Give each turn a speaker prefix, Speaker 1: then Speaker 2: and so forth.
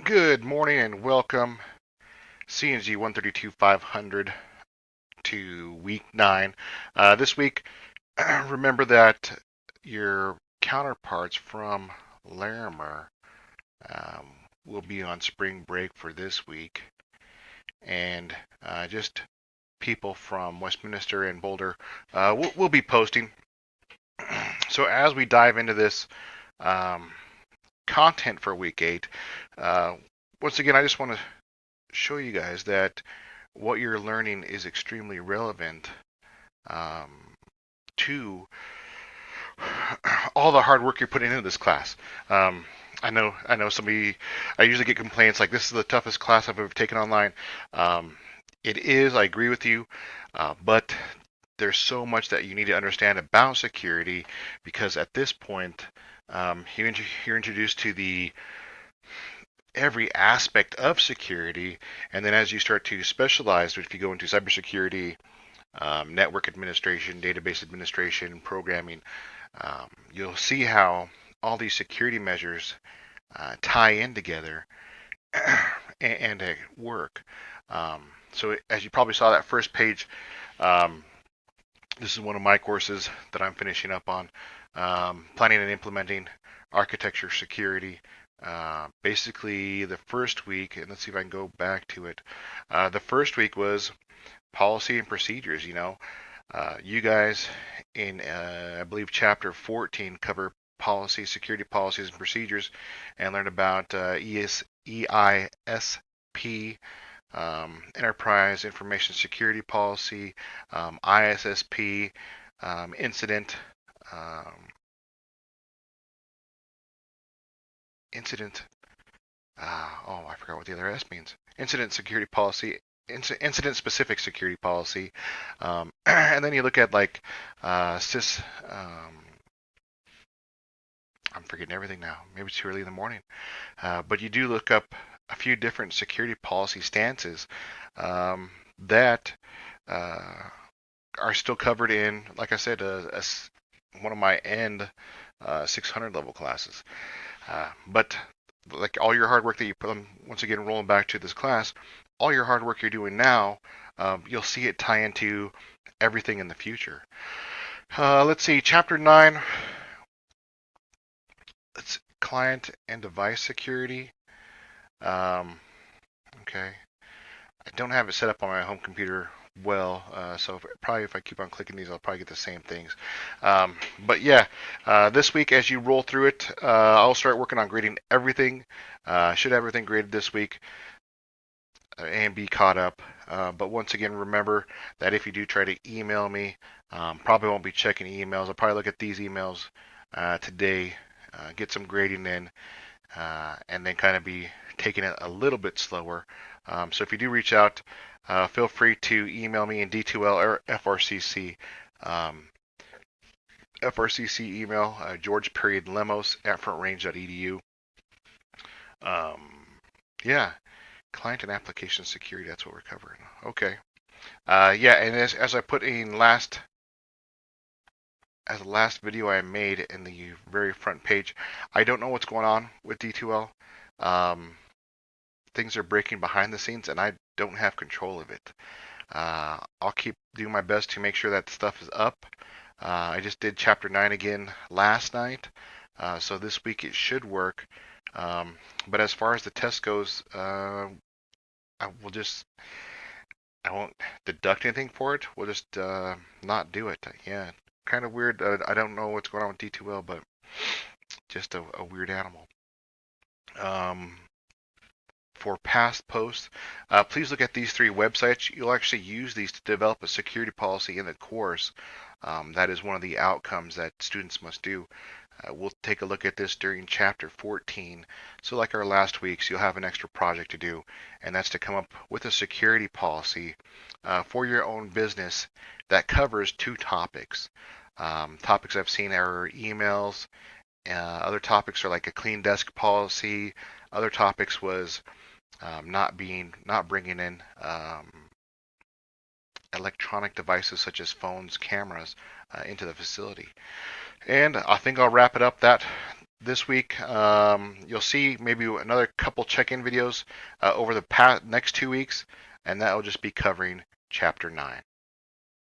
Speaker 1: Good morning and welcome, CNG 132-500 to week 9. This week, remember that your counterparts from Larimer um, will be on spring break for this week, and just people from Westminster and Boulder will be posting. So as we dive into this um, content for week 8, once again, I just want to show you guys that what you're learning is extremely relevant um, to all the hard work you're putting into this class. Um, I know somebody. I usually get complaints like, "This is the toughest class I've ever taken online." Um, it is. I agree with you, but there's so much that you need to understand about security because at this point, you're introduced to the every aspect of security, and then as you start to specialize, if you go into cybersecurity, network administration, database administration, programming, you'll see how all these security measures tie in together and work. So as you probably saw that first page, um, this is one of my courses that I'm finishing up on, planning and implementing architecture security. Basically, the first week, and let's see if I can go back to it. The first week was policy and procedures. You guys in, I believe, chapter 14 cover policy, security policies and procedures, and learn about EISP, Enterprise Information Security Policy, ISSP, incident, um, incident. I forgot what the other S means. Incident security policy, incident specific security policy, and then you look at like sys. I'm forgetting everything now. Maybe it's too early in the morning. But you do look up a few different security policy stances that uh, are still covered in, like I said, one of my end 600 level classes. But like all your hard work that you put on, once again, rolling back to this class, all your hard work you're doing now, you'll see it tie into everything in the future. Let's see, chapter 9, it's client and device security. Um, okay. I don't have it set up on my home computer well, so probably if I keep on clicking these, I'll probably get the same things. But yeah, this week as you roll through it, I'll start working on grading everything. Should have everything graded this week and be caught up. But once again, remember that if you do try to email me, probably won't be checking emails. I'll probably look at these emails today, get some grading in, and then kind of be taking it a little bit slower. So if you do reach out, feel free to email me in D2L or FRCC. Um, FRCC email, George.Lemos at frontrange.edu. Um, yeah, client and application security, that's what we're covering. Okay. Yeah, and as I put in as the last video I made in the very front page, I don't know what's going on with D2L. Things are breaking behind the scenes, and I don't have control of it. I'll keep doing my best to make sure that stuff is up. I just did chapter 9 again last night, so this week it should work. But as far as the test goes, I will just I won't deduct anything for it. We'll just not do it. Yeah, kind of weird. I don't know what's going on with D2L, but just a weird animal. Um, for past posts, please look at these 3 websites. You'll actually use these to develop a security policy in the course. That is one of the outcomes that students must do. We'll take a look at this during chapter 14. So like our last weeks, you'll have an extra project to do, and that's to come up with a security policy for your own business that covers 2 topics. Topics I've seen are emails. Other topics are like a clean desk policy. Other topics was not bringing in electronic devices such as phones, cameras into the facility. And I think I'll wrap it up this week. You'll see maybe another couple check-in videos over the next 2 weeks, and that will just be covering Chapter 9.